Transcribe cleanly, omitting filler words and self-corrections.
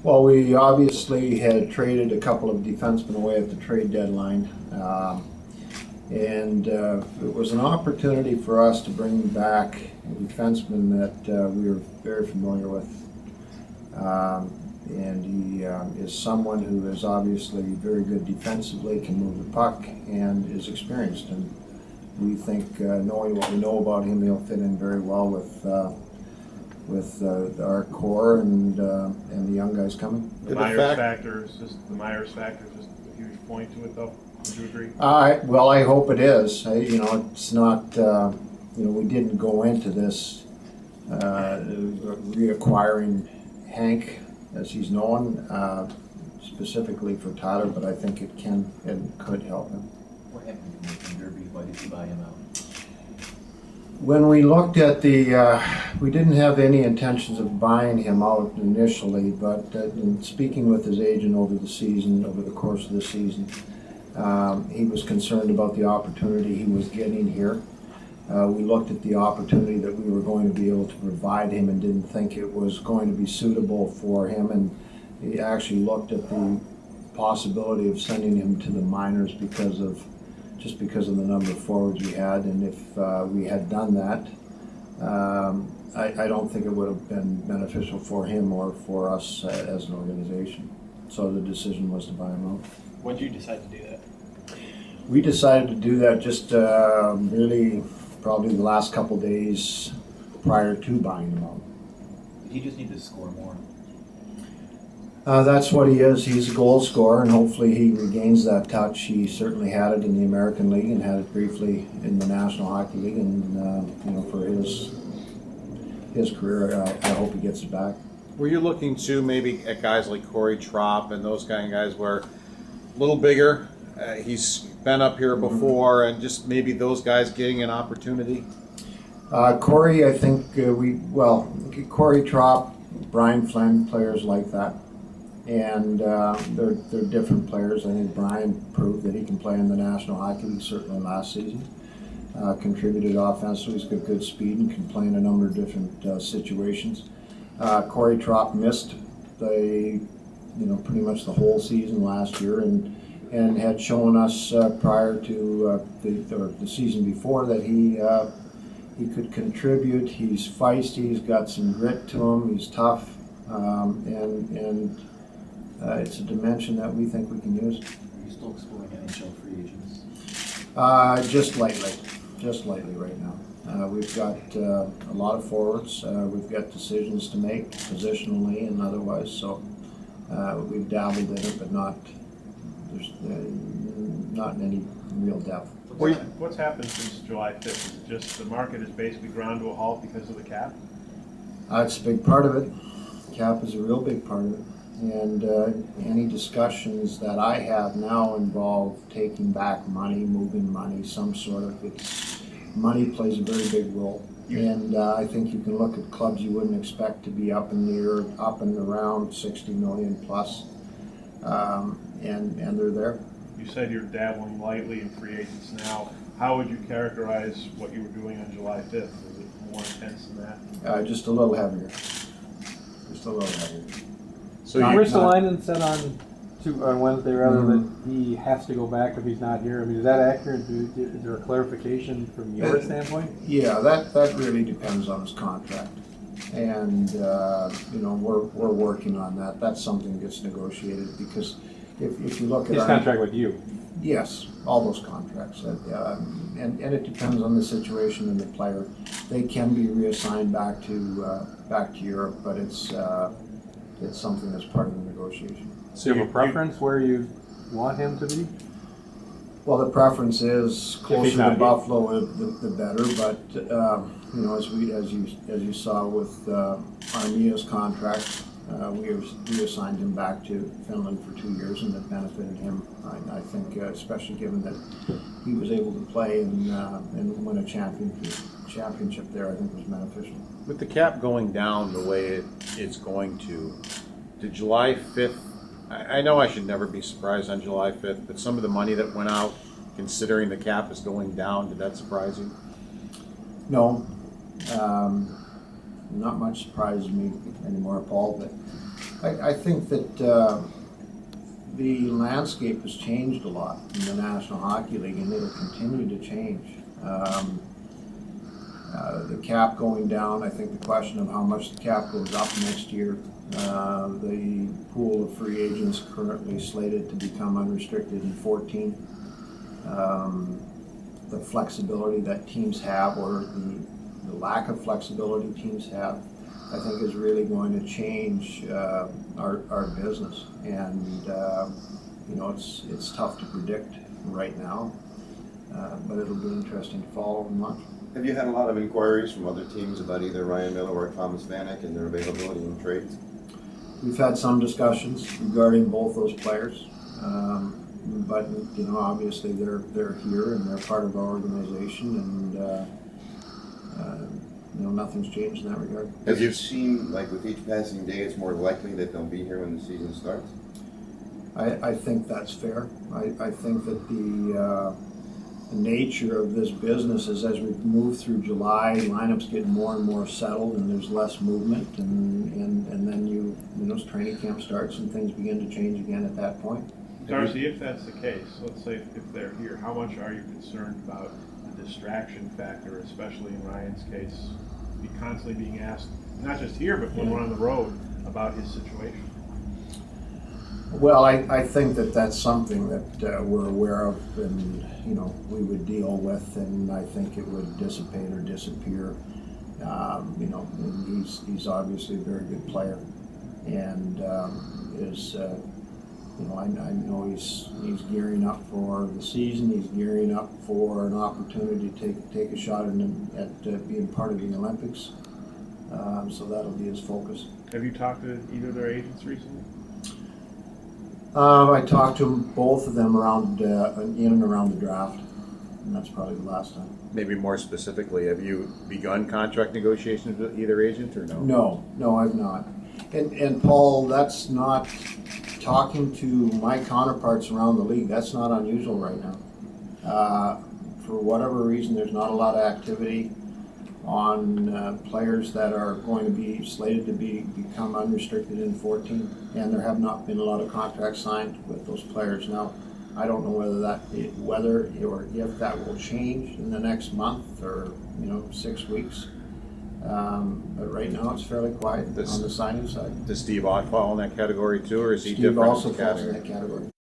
Well, we obviously had traded a couple of defensemen away at the trade deadline. And it was an opportunity for us to bring back a defenseman that we were very familiar with. And he is someone who is obviously very good defensively, can move the puck, and is experienced. And we think, knowing what we know about him, he'll fit in very well with our core and the young guys coming. The Myers factor is just a huge point to it, though. Would you agree? Well, I hope it is. It's not. We didn't go into this reacquiring Hank, as he's known, specifically for Tyler, but I think it can and could help him. What happened to Nathan Derby? Why did you buy him out? When we looked at we didn't have any intentions of buying him out initially, but in speaking with his agent over the course of the season, he was concerned about the opportunity he was getting here. We looked at the opportunity that we were going to be able to provide him and didn't think it was going to be suitable for him, and he actually looked at the possibility of sending him to the minors because of the number of forwards we had. And if we had done that, I don't think it would have been beneficial for him or for us as an organization. So the decision was to buy him out. When did you decide to do that? We decided to do that just really probably the last couple days prior to buying him out. He just needs to score more. That's what he is. He's a goal scorer, and hopefully he regains that touch. He certainly had it in the American League and had it briefly in the National Hockey League. And for his career, I hope he gets it back. Were you looking to maybe at guys like Corey Trop and those kind of guys where a little bigger? He's been up here before, and just maybe those guys getting an opportunity. Corey, I think Corey Trop, Brian Flynn, players like that. And they're different players. I think Brian proved that he can play in the National Hockey League, certainly last season. Contributed offensively, he's got good speed and can play in a number of different situations. Corey Trop missed pretty much the whole season last year, and had shown us prior to the season before that he could contribute. He's feisty, he's got some grit to him, he's tough, and it's a dimension that we think we can use. Are you still exploring NHL free agents? Just lightly right now. We've got a lot of forwards. We've got decisions to make positionally and otherwise. So we've dabbled in it, but not in any real depth. What's happened since July 5th? Is it just the market has basically ground to a halt because of the cap? It's a big part of it. Cap is a real big part of it. And any discussions that I have now involve taking back money, moving money, some sort of money plays a very big role. And I think you can look at clubs you wouldn't expect to be up and around 60 million plus, and they're there. You said you're dabbling lightly in free agents now. How would you characterize what you were doing on July 5th? Was it more intense than that? Just a little heavier. Just a little heavier. So Ristolainen said on Wednesday that he has to go back if he's not here. I mean, is that accurate? Is there a clarification from your standpoint? Yeah, that really depends on his contract, and we're working on that. That's something that gets negotiated because if you look at his contract with you. Yes, all those contracts, and it depends on the situation and the player. They can be reassigned back to Europe, but it's something that's part of the negotiation. So you have a preference where you want him to be? Well, the preference is closer to Buffalo, the better. But as you saw with Armia's contract, we reassigned him back to Finland for 2 years, and that benefited him. I think, especially given that he was able to play and win a championship there, I think was beneficial. With the cap going down the way it's going to July 5th, I know I should never be surprised on July 5th, but some of the money that went out, considering the cap is going down, did that surprise you? No, not much surprises me anymore, Paul, but I think that the landscape has changed a lot in the National Hockey League, and it'll continue to change. The cap going down, I think the question of how much the cap goes up next year. The pool of free agents currently slated to become unrestricted in 14. The flexibility that teams have, or the lack of flexibility teams have, I think is really going to change our business. And you know, it's tough to predict right now, but it'll be interesting to follow and watch. Have you had a lot of inquiries from other teams about either Ryan Miller or Thomas Vanek and their availability in trades? We've had some discussions regarding both those players, but you know, obviously they're here and they're part of our organization, and you know, nothing's changed in that regard. Does it seem like with each passing day, it's more likely that they'll be here when the season starts? I think that's fair. I think that the nature of this business is, as we move through July, lineups get more and more settled and there's less movement, and then you know, training camp starts and things begin to change again at that point. Darcy, if that's the case, let's say if they're here, how much are you concerned about the distraction factor, especially in Ryan's case, be constantly being asked, not just here, but when we're on the road, about his situation? Well, I think that that's something that we're aware of, and you know, we would deal with, and I think it would dissipate or disappear. You know, and he's obviously a very good player, and is you know, I know he's gearing up for the season. He's gearing up for an opportunity to take a shot at being part of the Olympics. So that'll be his focus. Have you talked to either of their agents recently? I talked to both of them around in and around the draft, and that's probably the last time. Maybe more specifically, have you begun contract negotiations with either agent or no? No, I've not. And Paul, that's not, talking to my counterparts around the league, that's not unusual right now. For whatever reason, there's not a lot of activity on players that are going to be slated to become unrestricted in 14, and there have not been a lot of contracts signed with those players. Now, I don't know whether or if that will change in the next month or 6 weeks. But right now it's fairly quiet on the signing side. Does Steve Ott fall in that category too, or is he Steve different also falls in category? that category.